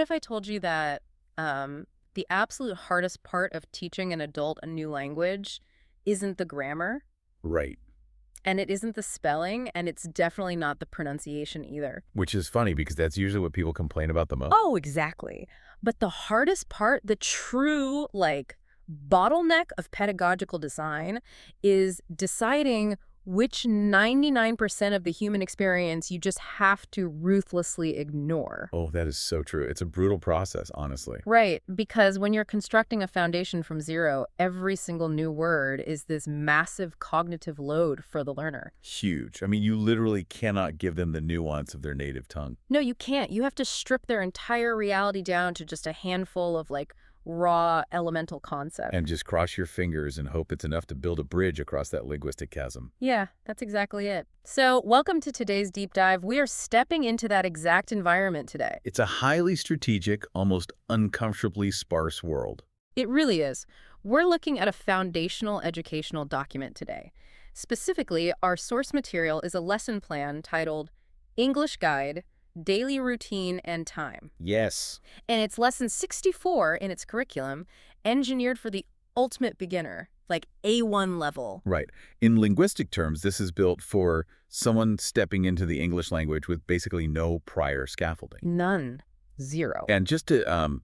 if I told you that the absolute hardest part of teaching an adult a new language isn't the grammar, Right. and it isn't the spelling, and it's definitely not the pronunciation either? Which is funny because that's usually what people complain about the most. Oh, exactly. But the hardest part, the true, bottleneck of pedagogical design is deciding which 99% of the human experience you just have to ruthlessly ignore. Oh, that is so true. It's a brutal process, honestly. Right, because when you're constructing a foundation from zero, every single new word is this massive cognitive load for the learner. Huge. I mean, you literally cannot give them the nuance of their native tongue. No, you can't. You have to strip their entire reality down to just a handful of raw elemental concepts. And just cross your fingers and hope it's enough to build a bridge across that linguistic chasm. Yeah, that's exactly it. So, welcome to today's deep dive. We are stepping into that exact environment today. It's a highly strategic, almost uncomfortably sparse world. It really is. We're looking at a foundational educational document today. Specifically, our source material is a lesson plan titled English Guide, Daily Routine and Time. Yes. And it's lesson 64 in its curriculum, engineered for the ultimate beginner, like A1 level. Right. In linguistic terms, this is built for someone stepping into the English language with basically no prior scaffolding. None. Zero. And just to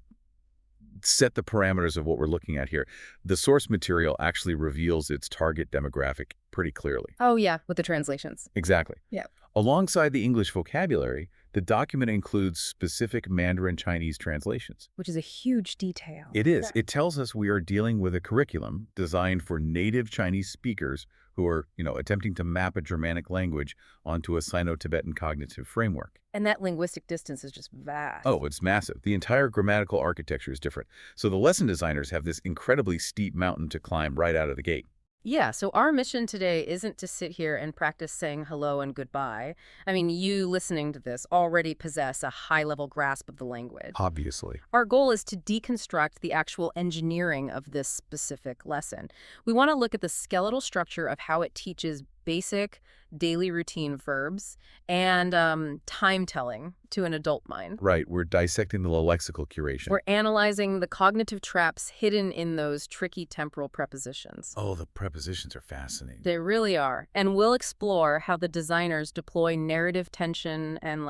set the parameters of what we're looking at here, the source material actually reveals its target demographic pretty clearly. Oh, yeah, with the translations. Exactly. Yeah. Alongside the English vocabulary, the document includes specific Mandarin Chinese translations. Which is a huge detail. It is. It tells us we are dealing with a curriculum designed for native Chinese speakers who are, attempting to map a Germanic language onto a Sino-Tibetan cognitive framework. And that linguistic distance is just vast. Oh, it's massive. The entire grammatical architecture is different. So the lesson designers have this incredibly steep mountain to climb right out of the gate. Yeah, so our mission today isn't to sit here and practice saying hello and goodbye. I mean, you listening to this already possess a high-level grasp of the language. Obviously. Our goal is to deconstruct the actual engineering of this specific lesson. We want to look at the skeletal structure of how it teaches basic daily routine verbs and time-telling to an adult mind. Right. We're dissecting the lexical curation. We're analyzing the cognitive traps hidden in those tricky temporal prepositions. Oh, the prepositions are fascinating. They really are. And we'll explore how the designers deploy narrative tension and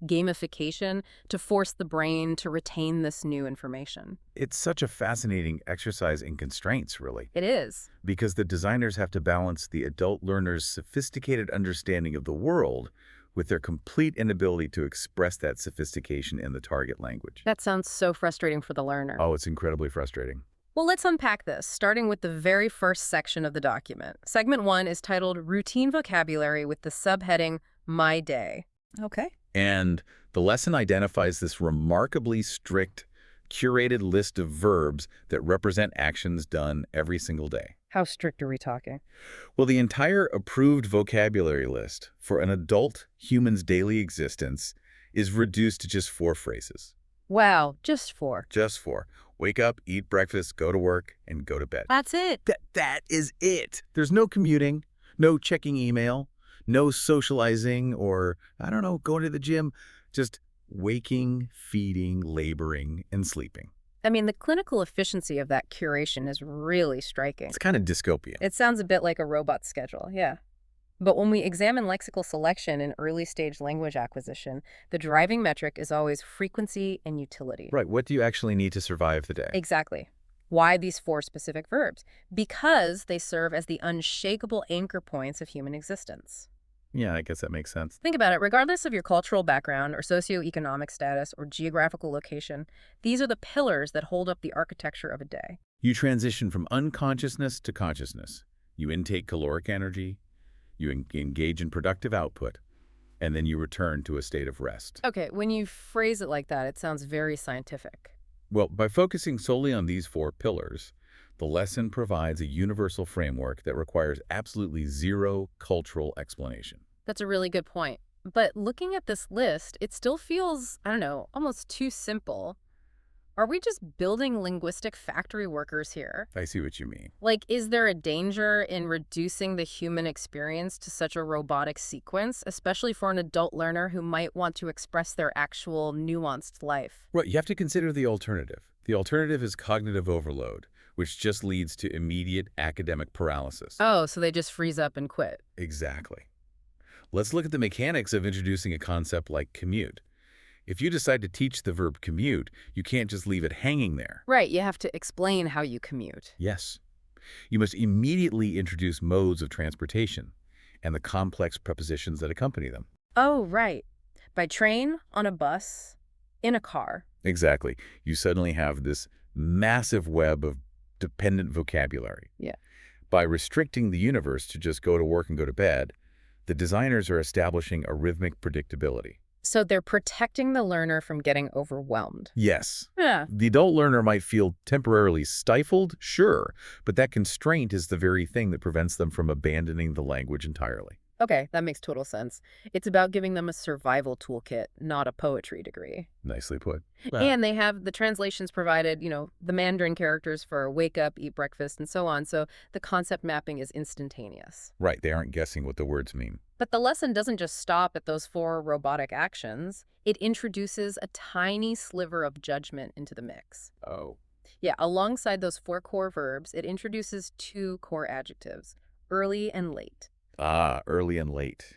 gamification to force the brain to retain this new information. It's such a fascinating exercise in constraints, really. It is. Because the designers have to balance the adult learner's sophisticated understanding of the world with their complete inability to express that sophistication in the target language. That sounds so frustrating for the learner. Oh, it's incredibly frustrating. Well, let's unpack this, starting with the very first section of the document. Segment 1 is titled Routine Vocabulary with the subheading My Day. Okay. And the lesson identifies this remarkably strict, curated list of verbs that represent actions done every single day. How strict are we talking? Well, the entire approved vocabulary list for an adult human's daily existence is reduced to just 4 phrases. Wow, just 4. Just 4. Wake up, eat breakfast, go to work, and go to bed. That's it. That is it. There's no commuting, no checking email, no socializing or, going to the gym. Just waking, feeding, laboring, and sleeping. I mean, the clinical efficiency of that curation is really striking. It's kind of dystopian. It sounds a bit like a robot schedule, yeah. But when we examine lexical selection in early-stage language acquisition, the driving metric is always frequency and utility. Right. What do you actually need to survive the day? Exactly. Why these 4 specific verbs? Because they serve as the unshakable anchor points of human existence. Yeah, I guess that makes sense. Think about it. Regardless of your cultural background or socioeconomic status or geographical location, these are the pillars that hold up the architecture of a day. You transition from unconsciousness to consciousness. You intake caloric energy, you engage in productive output, and then you return to a state of rest. Okay, when you phrase it like that, it sounds very scientific. Well, by focusing solely on these 4 pillars, the lesson provides a universal framework that requires absolutely zero cultural explanation. That's a really good point. But looking at this list, it still feels, almost too simple. Are we just building linguistic factory workers here? I see what you mean. Like, is there a danger in reducing the human experience to such a robotic sequence, especially for an adult learner who might want to express their actual nuanced life? Well, you have to consider the alternative. The alternative is cognitive overload, which just leads to immediate academic paralysis. Oh, so they just freeze up and quit. Exactly. Let's look at the mechanics of introducing a concept like commute. If you decide to teach the verb commute, you can't just leave it hanging there. Right, you have to explain how you commute. Yes. You must immediately introduce modes of transportation and the complex prepositions that accompany them. Oh, right. By train, on a bus, in a car. Exactly. You suddenly have this massive web of dependent vocabulary. Yeah. By restricting the universe to just go to work and go to bed, the designers are establishing a rhythmic predictability. So they're protecting the learner from getting overwhelmed. Yes. Yeah. The adult learner might feel temporarily stifled, sure, but that constraint is the very thing that prevents them from abandoning the language entirely. Okay, that makes total sense. It's about giving them a survival toolkit, not a poetry degree. Nicely put. And they have the translations provided, the Mandarin characters for wake up, eat breakfast, and so on. So the concept mapping is instantaneous. Right, they aren't guessing what the words mean. But the lesson doesn't just stop at those 4 robotic actions. It introduces a tiny sliver of judgment into the mix. Oh. Yeah, alongside those 4 core verbs, it introduces 2 core adjectives, early and late. Ah, early and late.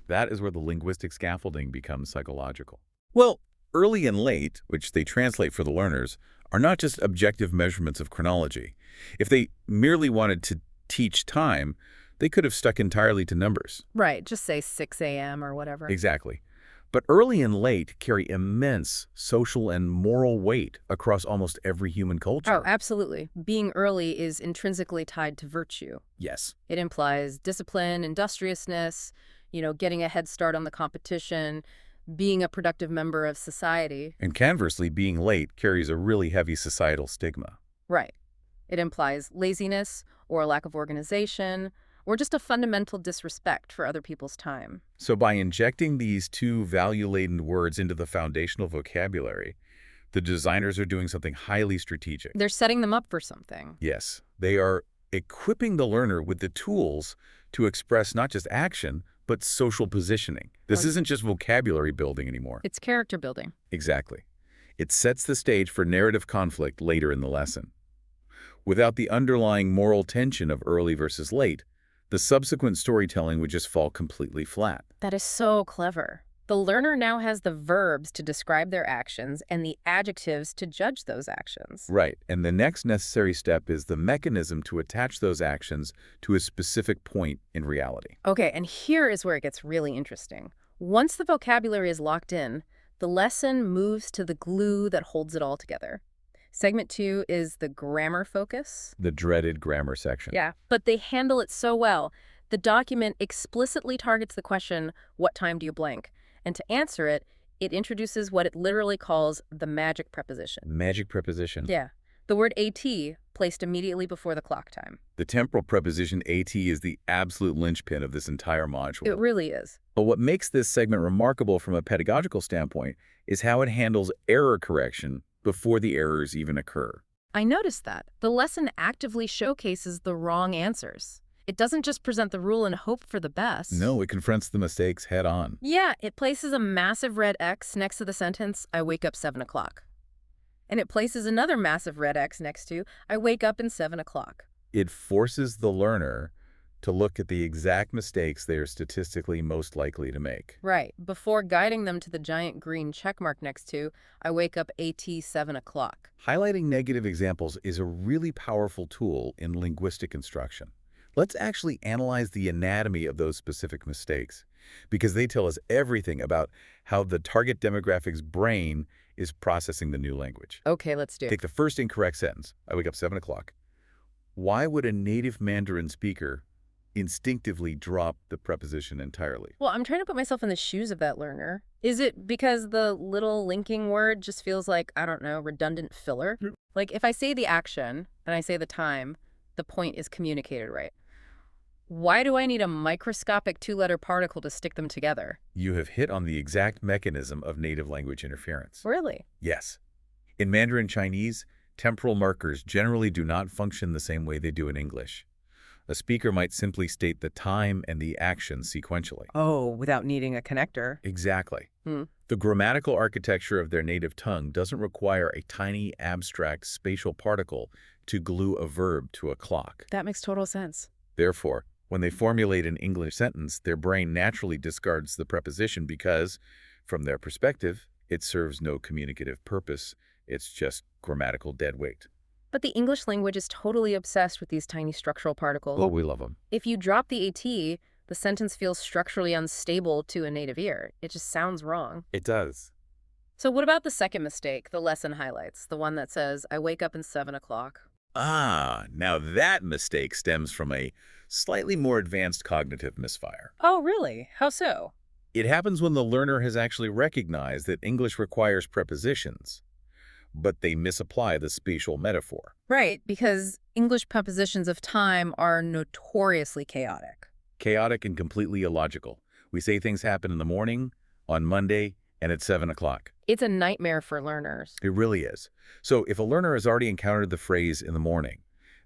That is where the linguistic scaffolding becomes psychological. Well, early and late, which they translate for the learners, are not just objective measurements of chronology. If they merely wanted to teach time, they could have stuck entirely to numbers. Right, just say 6 a.m. or whatever. Exactly. But early and late carry immense social and moral weight across almost every human culture. Oh, absolutely. Being early is intrinsically tied to virtue. Yes. It implies discipline, industriousness, getting a head start on the competition, being a productive member of society. And conversely, being late carries a really heavy societal stigma. Right. It implies laziness or a lack of organization or just a fundamental disrespect for other people's time. So by injecting these 2 value-laden words into the foundational vocabulary, the designers are doing something highly strategic. They're setting them up for something. Yes, they are equipping the learner with the tools to express not just action, but social positioning. This isn't just vocabulary building anymore. It's character building. Exactly. It sets the stage for narrative conflict later in the lesson. Without the underlying moral tension of early versus late, the subsequent storytelling would just fall completely flat. That is so clever. The learner now has the verbs to describe their actions and the adjectives to judge those actions. Right, and the next necessary step is the mechanism to attach those actions to a specific point in reality. Okay, and here is where it gets really interesting. Once the vocabulary is locked in, the lesson moves to the glue that holds it all together. Segment 2 is the grammar focus. The dreaded grammar section. Yeah, but they handle it so well. The document explicitly targets the question, what time do you blank? And to answer it, it introduces what it literally calls the magic preposition. Magic preposition. Yeah, the word AT placed immediately before the clock time. The temporal preposition AT is the absolute linchpin of this entire module. It really is. But what makes this segment remarkable from a pedagogical standpoint is how it handles error correction before the errors even occur. I noticed that. The lesson actively showcases the wrong answers. It doesn't just present the rule and hope for the best. No, it confronts the mistakes head on. Yeah, it places a massive red X next to the sentence, I wake up 7 o'clock. And it places another massive red X next to, I wake up in 7 o'clock. It forces the learner to look at the exact mistakes they are statistically most likely to make. Right, before guiding them to the giant green checkmark next to, I wake up AT 7 o'clock. Highlighting negative examples is a really powerful tool in linguistic instruction. Let's actually analyze the anatomy of those specific mistakes, because they tell us everything about how the target demographic's brain is processing the new language. Okay, let's do it. Take the first incorrect sentence, I wake up 7 o'clock. Why would a native Mandarin speaker instinctively drop the preposition entirely? Well, I'm trying to put myself in the shoes of that learner. Is it because the little linking word just feels like, I don't know, redundant filler? Like if I say the action and I say the time, the point is communicated right. Why do I need a microscopic 2-letter particle to stick them together? You have hit on the exact mechanism of native language interference. Really? Yes. In Mandarin Chinese, temporal markers generally do not function the same way they do in English. A speaker might simply state the time and the action sequentially. Oh, without needing a connector. Exactly. Hmm. The grammatical architecture of their native tongue doesn't require a tiny abstract spatial particle to glue a verb to a clock. That makes total sense. Therefore, when they formulate an English sentence, their brain naturally discards the preposition because, from their perspective, it serves no communicative purpose. It's just grammatical dead weight. But the English language is totally obsessed with these tiny structural particles. Oh, we love them. If you drop the AT, the sentence feels structurally unstable to a native ear. It just sounds wrong. It does. So what about the second mistake, the lesson highlights, the one that says, I wake up in 7 o'clock? Now that mistake stems from a slightly more advanced cognitive misfire. Oh, really? How so? It happens when the learner has actually recognized that English requires prepositions, but they misapply the spatial metaphor. Right, because English prepositions of time are notoriously chaotic. Chaotic and completely illogical. We say things happen in the morning, on Monday, and at 7 o'clock. It's a nightmare for learners. It really is. So if a learner has already encountered the phrase in the morning,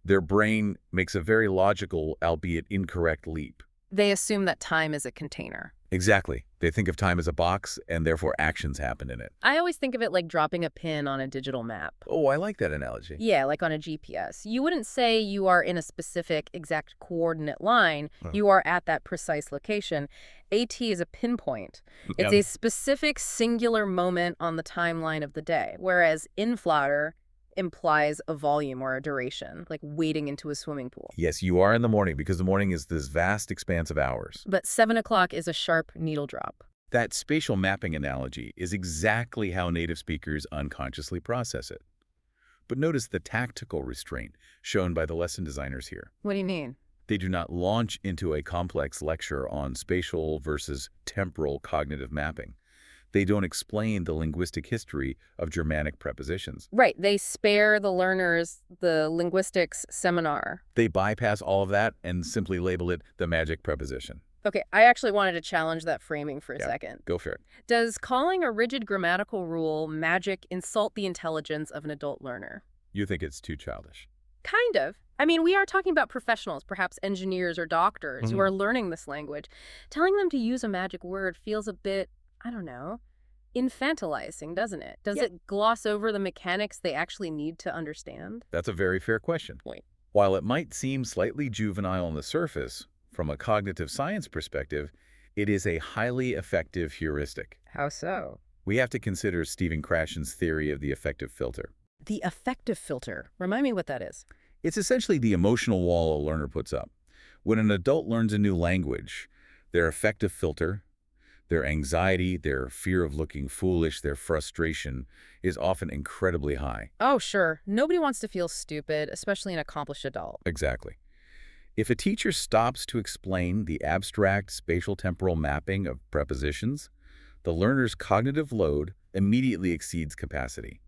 their brain makes a very logical, albeit incorrect leap. They assume that time is a container. Exactly. They think of time as a box, and therefore actions happen in it. I always think of it like dropping a pin on a digital map. Oh, I like that analogy. Yeah, like on a GPS. You wouldn't say you are in a specific exact coordinate line. You are at that precise location. AT is a pinpoint. It's a specific singular moment on the timeline of the day, whereas inflator implies a volume or a duration, like wading into a swimming pool. Yes, you are in the morning because the morning is this vast expanse of hours. But 7 o'clock is a sharp needle drop. That spatial mapping analogy is exactly how native speakers unconsciously process it. But notice the tactical restraint shown by the lesson designers here. What do you mean? They do not launch into a complex lecture on spatial versus temporal cognitive mapping. They don't explain the linguistic history of Germanic prepositions. Right. They spare the learners the linguistics seminar. They bypass all of that and simply label it the magic preposition. Okay, I actually wanted to challenge that framing for a second. Go for it. Does calling a rigid grammatical rule magic insult the intelligence of an adult learner? You think it's too childish. Kind of. I mean, we are talking about professionals, perhaps engineers or doctors, who are learning this language. Telling them to use a magic word feels a bit, I don't know, infantilizing, doesn't it? Does it gloss over the mechanics they actually need to understand? That's a very fair question. While it might seem slightly juvenile on the surface, from a cognitive science perspective, it is a highly effective heuristic. How so? We have to consider Stephen Krashen's theory of the affective filter. The affective filter. Remind me what that is. It's essentially the emotional wall a learner puts up. When an adult learns a new language, their affective filter, their anxiety, their fear of looking foolish, their frustration is often incredibly high. Oh, sure. Nobody wants to feel stupid, especially an accomplished adult. Exactly. If a teacher stops to explain the abstract spatial temporal mapping of prepositions, the learner's cognitive load immediately exceeds capacity.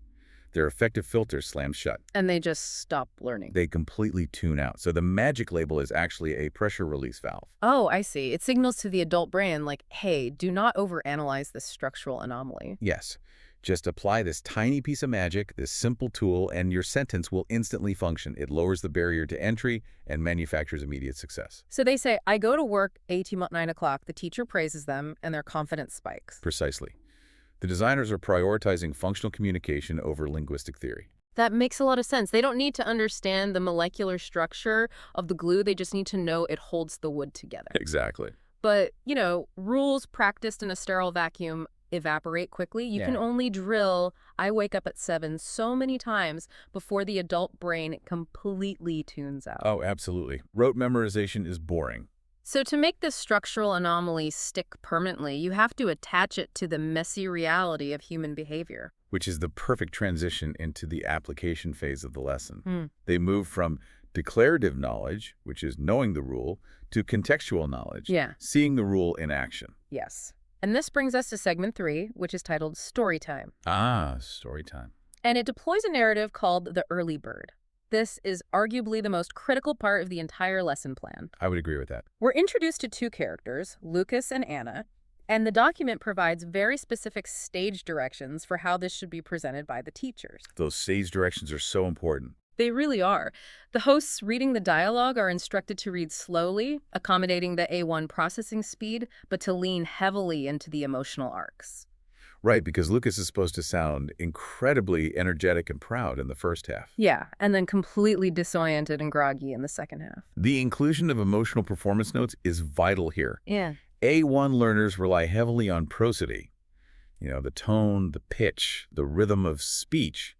Their affective filter slams shut. And they just stop learning. They completely tune out. So the magic label is actually a pressure release valve. Oh, I see. It signals to the adult brain like, hey, do not overanalyze this structural anomaly. Yes. Just apply this tiny piece of magic, this simple tool, and your sentence will instantly function. It lowers the barrier to entry and manufactures immediate success. So they say, I go to work at 9 o'clock, the teacher praises them, and their confidence spikes. Precisely. The designers are prioritizing functional communication over linguistic theory. That makes a lot of sense. They don't need to understand the molecular structure of the glue. They just need to know it holds the wood together. Exactly. But, you know, rules practiced in a sterile vacuum evaporate quickly. You can only drill, I wake up at 7 so many times before the adult brain completely tunes out. Oh, absolutely. Rote memorization is boring. So to make this structural anomaly stick permanently, you have to attach it to the messy reality of human behavior. Which is the perfect transition into the application phase of the lesson. They move from declarative knowledge, which is knowing the rule, to contextual knowledge, seeing the rule in action. Yes. And this brings us to segment 3, which is titled Story Time. Ah, story time. And it deploys a narrative called The Early Bird. This is arguably the most critical part of the entire lesson plan. I would agree with that. We're introduced to 2 characters, Lukas and Anna, And the document provides very specific stage directions for how this should be presented by the teachers. Those sage directions are so important. They really are. The hosts reading the dialogue are instructed to read slowly, accommodating the A1 processing speed, but to lean heavily into the emotional arcs. Right, because Lucas is supposed to sound incredibly energetic and proud in the first half. Yeah, and then completely disoriented and groggy in the second half. The inclusion of emotional performance notes is vital here. Yeah. A1 learners rely heavily on prosody, the tone, the pitch, the rhythm of speech,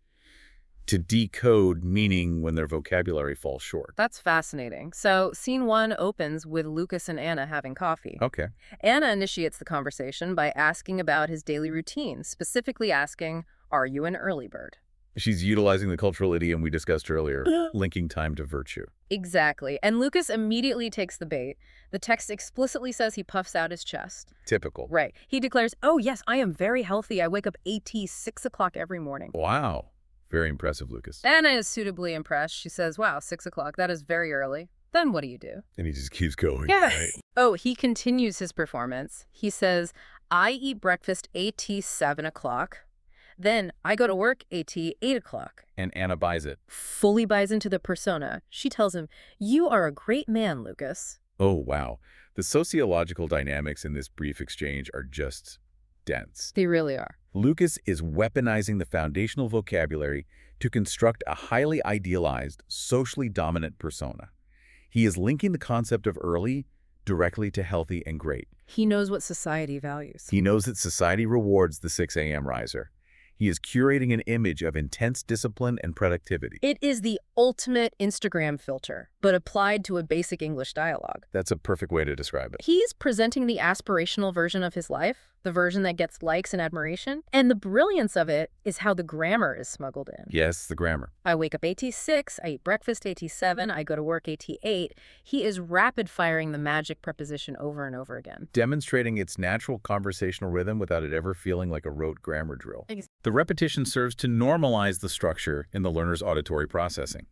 to decode meaning when their vocabulary falls short. That's fascinating. So, scene 1 opens with Lucas and Anna having coffee. Okay. Anna initiates the conversation by asking about his daily routine, specifically asking, "Are you an early bird?" She's utilizing the cultural idiom we discussed earlier, linking time to virtue. Exactly. And Lucas immediately takes the bait. The text explicitly says he puffs out his chest. Typical. Right. He declares, "Oh, yes, I am very healthy. I wake up AT 6 o'clock every morning." Wow. Very impressive, Lucas. Anna is suitably impressed. She says, "Wow, 6 o'clock, that is very early. Then what do you do?" And he just keeps going. Yeah. Right? Oh, he continues his performance. He says, "I eat breakfast AT 7 o'clock. Then I go to work AT 8 o'clock. And Anna buys it. Fully buys into the persona. She tells him, "You are a great man, Lucas." Oh, wow. The sociological dynamics in this brief exchange are just dense. They really are. Lucas is weaponizing the foundational vocabulary to construct a highly idealized, socially dominant persona. He is linking the concept of early directly to healthy and great. He knows what society values. He knows that society rewards the 6 a.m. riser. He is curating an image of intense discipline and productivity. It is the ultimate Instagram filter, but applied to a basic English dialogue. That's a perfect way to describe it. He's presenting the aspirational version of his life, the version that gets likes and admiration. And the brilliance of it is how the grammar is smuggled in. Yes, the grammar. I wake up AT 6, I eat breakfast AT 7, I go to work AT 8. He is rapid-firing the magic preposition over and over again. Demonstrating its natural conversational rhythm without it ever feeling like a rote grammar drill. The repetition serves to normalize the structure in the learner's auditory processing.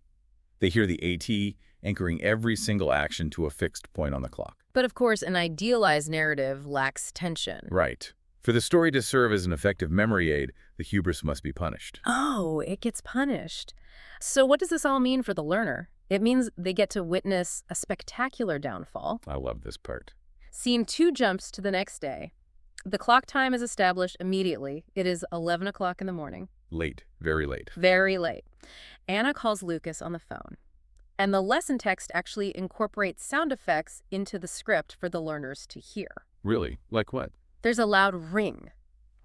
They hear the AT anchoring every single action to a fixed point on the clock. But of course, an idealized narrative lacks tension. Right. For the story to serve as an effective memory aid, the hubris must be punished. Oh, it gets punished. So what does this all mean for the learner? It means they get to witness a spectacular downfall. I love this part. Scene 2 jumps to the next day. The clock time is established immediately. It is 11 o'clock in the morning. Late. Very late. Very late. Anna calls Lucas on the phone. And the lesson text actually incorporates sound effects into the script for the learners to hear. Really? Like what? There's a loud ring.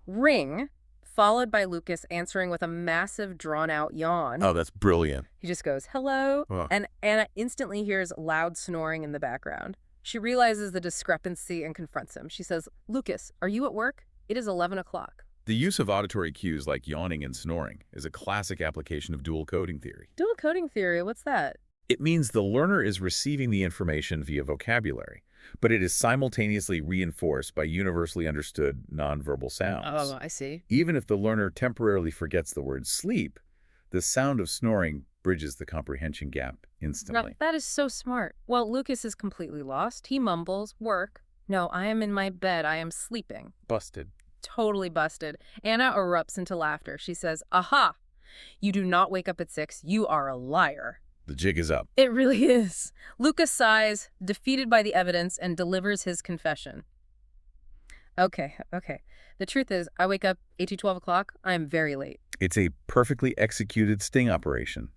Ring, followed by Lucas answering with a massive drawn-out yawn. Oh, that's brilliant. He just goes, "Hello," Oh. and Anna instantly hears loud snoring in the background. She realizes the discrepancy and confronts him. She says, "Lucas, are you at work? It is 11 o'clock. The use of auditory cues like yawning and snoring is a classic application of dual coding theory. Dual coding theory, what's that? It means the learner is receiving the information via vocabulary, but it is simultaneously reinforced by universally understood nonverbal sounds. Oh, I see. Even if the learner temporarily forgets the word sleep, the sound of snoring bridges the comprehension gap instantly. That is so smart. Well, Lucas is completely lost. He mumbles, "Work. No, I am in my bed. I am sleeping." Busted. Totally busted. Anna erupts into laughter. She says, "Aha! You do not wake up at 6. You are a liar." The jig is up. It really is. Lucas sighs, defeated by the evidence, and delivers his confession. Okay. The truth is, I wake up 12 o'clock. I am very late. It's a perfectly executed sting operation.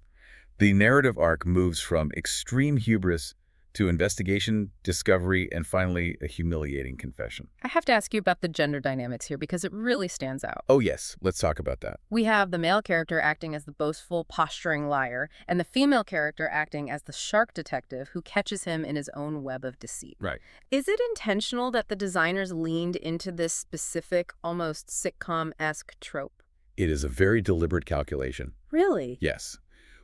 The narrative arc moves from extreme hubris to investigation, discovery, and finally a humiliating confession. I have to ask you about the gender dynamics here because it really stands out. Oh yes, let's talk about that. We have the male character acting as the boastful, posturing liar, and the female character acting as the shark detective who catches him in his own web of deceit. Right. Is it intentional that the designers leaned into this specific, almost sitcom-esque trope? It is a very deliberate calculation. Really? Yes.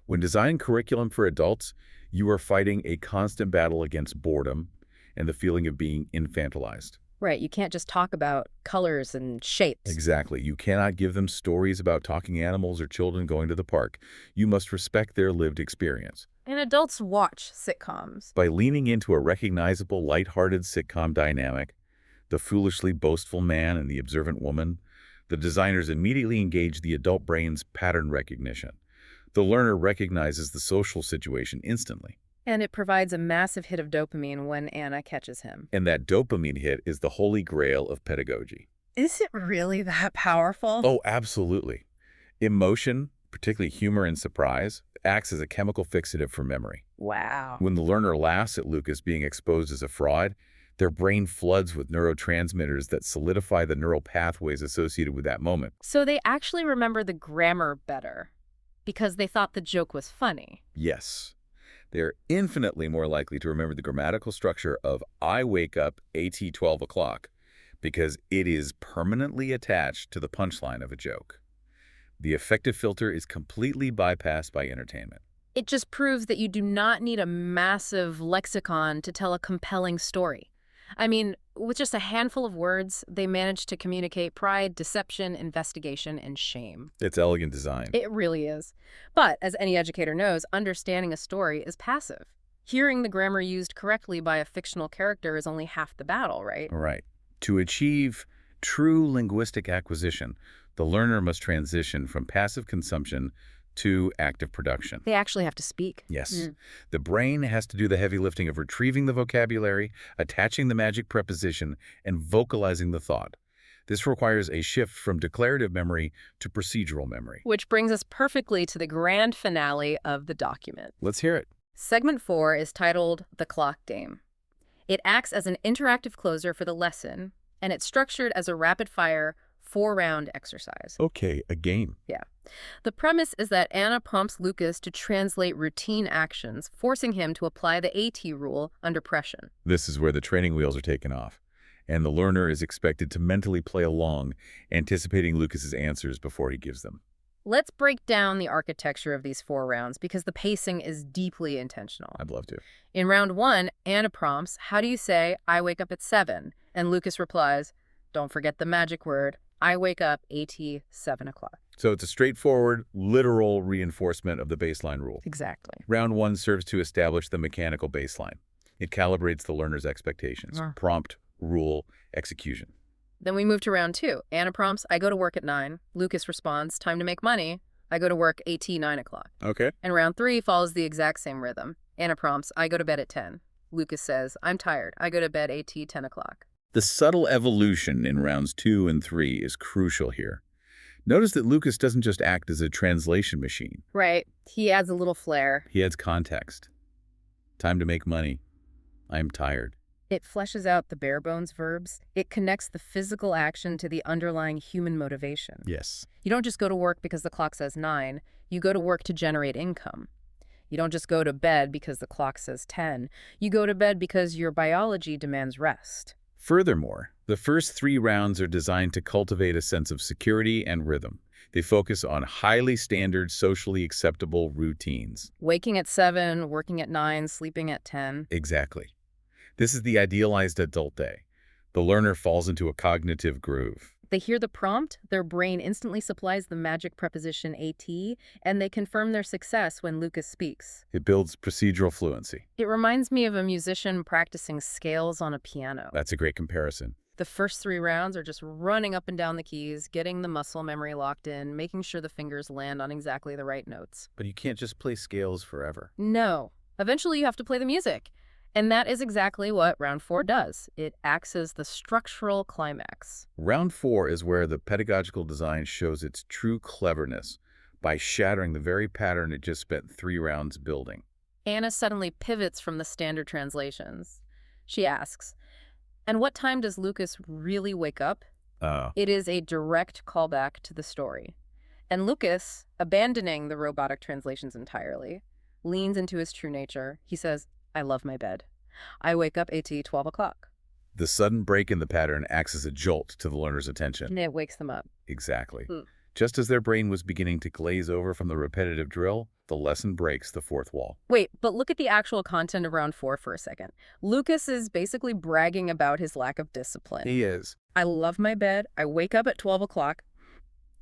When designing curriculum for adults, you are fighting a constant battle against boredom and the feeling of being infantilized. Right, you can't just talk about colors and shapes. Exactly. You cannot give them stories about talking animals or children going to the park. You must respect their lived experience. And adults watch sitcoms. By leaning into a recognizable, lighthearted sitcom dynamic, the foolishly boastful man and the observant woman, the designers immediately engage the adult brain's pattern recognition. The learner recognizes the social situation instantly. And it provides a massive hit of dopamine when Anna catches him. And that dopamine hit is the holy grail of pedagogy. Is it really that powerful? Oh, absolutely. Emotion, particularly humor and surprise, acts as a chemical fixative for memory. Wow. When the learner laughs at Lukas being exposed as a fraud, their brain floods with neurotransmitters that solidify the neural pathways associated with that moment. So they actually remember the grammar better because they thought the joke was funny. Yes. They're infinitely more likely to remember the grammatical structure of I wake up at 12 o'clock because it is permanently attached to the punchline of a joke. The affective filter is completely bypassed by entertainment. It just proves that you do not need a massive lexicon to tell a compelling story. I mean, with just a handful of words, they manage to communicate pride, deception, investigation, and shame. It's elegant design. It really is. But, as any educator knows, understanding a story is passive. Hearing the grammar used correctly by a fictional character is only half the battle, right? Right. To achieve true linguistic acquisition, the learner must transition from passive consumption to active production. They actually have to speak. Yes. The brain has to do the heavy lifting of retrieving the vocabulary, attaching the magic preposition, and vocalizing the thought. This requires a shift from declarative memory to procedural memory. Which brings us perfectly to the grand finale of the document. Let's hear it. Segment 4 is titled The Clock Dame. It acts as an interactive closer for the lesson, and it's structured as a rapid-fire, 4-round exercise. Okay, a game. Yeah. The premise is that Anna prompts Lukas to translate routine actions, forcing him to apply the AT rule under pressure. This is where the training wheels are taken off, and the learner is expected to mentally play along, anticipating Lukas's answers before he gives them. Let's break down the architecture of these 4 rounds because the pacing is deeply intentional. I'd love to. In round 1, Anna prompts, "How do you say, I wake up at 7? And Lukas replies, "Don't forget the magic word. I wake up at 7 o'clock. So it's a straightforward, literal reinforcement of the baseline rule. Exactly. Round 1 serves to establish the mechanical baseline. It calibrates the learner's expectations. Prompt, rule, execution. Then we move to round 2. Anna prompts, "I go to work at 9. Lukas responds, "Time to make money. I go to work at 9 o'clock. Okay. And round 3 follows the exact same rhythm. Anna prompts, "I go to bed at 10. Lukas says, "I'm tired. I go to bed at 10 o'clock. The subtle evolution in rounds 2 and 3 is crucial here. Notice that Lukas doesn't just act as a translation machine. Right. He adds a little flair. He adds context. Time to make money. I am tired. It fleshes out the bare bones verbs. It connects the physical action to the underlying human motivation. Yes. You don't just go to work because the clock says 9. You go to work to generate income. You don't just go to bed because the clock says 10. You go to bed because your biology demands rest. Furthermore, the first 3 rounds are designed to cultivate a sense of security and rhythm. They focus on highly standard, socially acceptable routines. Waking at 7, working at 9, sleeping at 10. Exactly. This is the idealized adult day. The learner falls into a cognitive groove. They hear the prompt, their brain instantly supplies the magic preposition AT, and they confirm their success when Lukas speaks. It builds procedural fluency. It reminds me of a musician practicing scales on a piano. That's a great comparison. The first 3 rounds are just running up and down the keys, getting the muscle memory locked in, making sure the fingers land on exactly the right notes. But you can't just play scales forever. No. Eventually you have to play the music. And that is exactly what round 4 does. It acts as the structural climax. Round 4 is where the pedagogical design shows its true cleverness by shattering the very pattern it just spent 3 rounds building. Anna suddenly pivots from the standard translations. She asks, "And what time does Lukas really wake up?" It is a direct callback to the story. And Lukas, abandoning the robotic translations entirely, leans into his true nature. He says, "I love my bed. I wake up at 12 o'clock. The sudden break in the pattern acts as a jolt to the learner's attention. And it wakes them up. Exactly. Just as their brain was beginning to glaze over from the repetitive drill, the lesson breaks the 4th wall. Wait, but look at the actual content of round 4 for a second. Lukas is basically bragging about his lack of discipline. He is. "I love my bed. I wake up at 12 o'clock.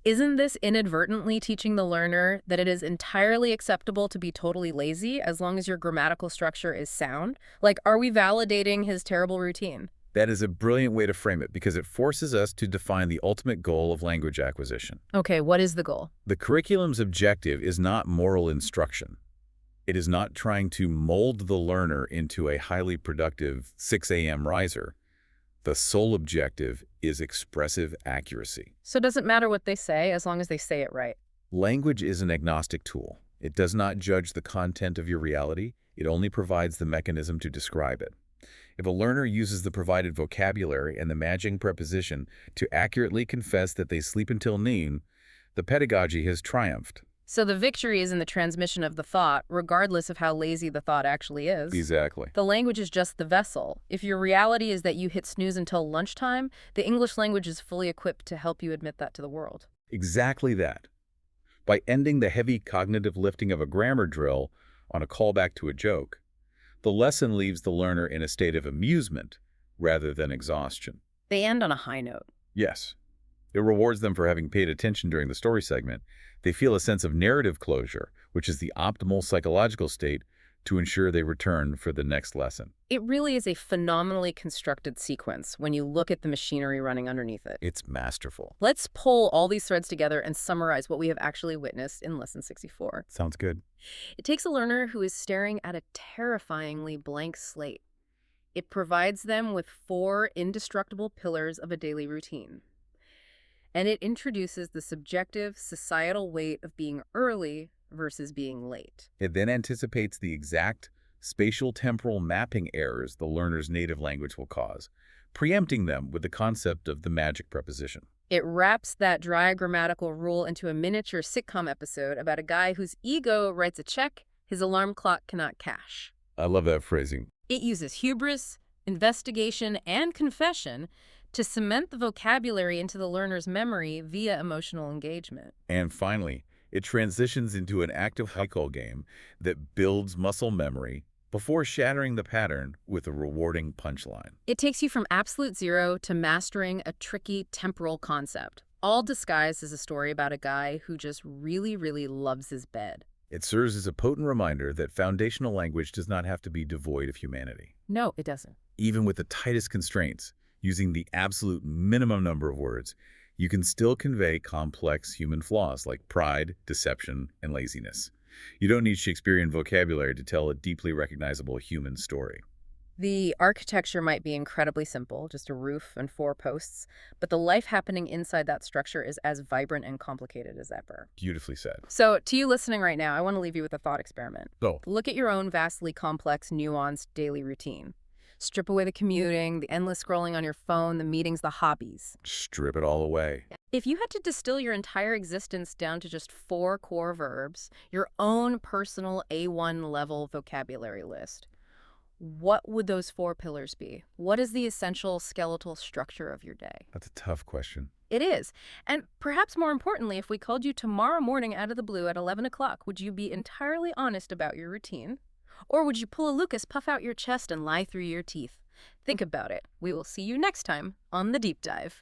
Isn't this inadvertently teaching the learner that it is entirely acceptable to be totally lazy as long as your grammatical structure is sound? Like, are we validating his terrible routine? That is a brilliant way to frame it because it forces us to define the ultimate goal of language acquisition. Okay, what is the goal? The curriculum's objective is not moral instruction. It is not trying to mold the learner into a highly productive 6 a.m. riser. The sole objective is expressive accuracy. So it doesn't matter what they say as long as they say it right. Language is an agnostic tool. It does not judge the content of your reality. It only provides the mechanism to describe it. If a learner uses the provided vocabulary and the matching preposition to accurately confess that they sleep until noon, the pedagogy has triumphed. So the victory is in the transmission of the thought, regardless of how lazy the thought actually is. Exactly. The language is just the vessel. If your reality is that you hit snooze until lunchtime, the English language is fully equipped to help you admit that to the world. Exactly that. By ending the heavy cognitive lifting of a grammar drill on a callback to a joke, the lesson leaves the learner in a state of amusement rather than exhaustion. They end on a high note. Yes. It rewards them for having paid attention during the story segment. They feel a sense of narrative closure, which is the optimal psychological state to ensure they return for the next lesson. It really is a phenomenally constructed sequence when you look at the machinery running underneath it. It's masterful. Let's pull all these threads together and summarize what we have actually witnessed in Lesson 64. Sounds good. It takes a learner who is staring at a terrifyingly blank slate. It provides them with 4 indestructible pillars of a daily routine. And it introduces the subjective, societal weight of being early versus being late. It then anticipates the exact spatial-temporal mapping errors the learner's native language will cause, preempting them with the concept of the magic preposition. It wraps that dry grammatical rule into a miniature sitcom episode about a guy whose ego writes a check his alarm clock cannot cash. I love that phrasing. It uses hubris, investigation, and confession to cement the vocabulary into the learner's memory via emotional engagement. And finally, it transitions into an active high-call game that builds muscle memory before shattering the pattern with a rewarding punchline. It takes you from absolute zero to mastering a tricky temporal concept, all disguised as a story about a guy who just really, really loves his bed. It serves as a potent reminder that foundational language does not have to be devoid of humanity. No, it doesn't. Even with the tightest constraints, using the absolute minimum number of words, you can still convey complex human flaws like pride, deception, and laziness. You don't need Shakespearean vocabulary to tell a deeply recognizable human story. The architecture might be incredibly simple, just a roof and 4 posts, but the life happening inside that structure is as vibrant and complicated as ever. Beautifully said. So, to you listening right now, I want to leave you with a thought experiment. So, Look at your own vastly complex, nuanced daily routine. Strip away the commuting, the endless scrolling on your phone, the meetings, the hobbies. strip it all away. If you had to distill your entire existence down to just 4 core verbs, your own personal A1 level vocabulary list, what would those 4 pillars be? What is the essential skeletal structure of your day? That's a tough question. It is. And perhaps more importantly, if we called you tomorrow morning out of the blue at 11 o'clock, would you be entirely honest about your routine? Or would you pull a Lukas, puff out your chest, and lie through your teeth? Think about it. We will see you next time on The Deep Dive.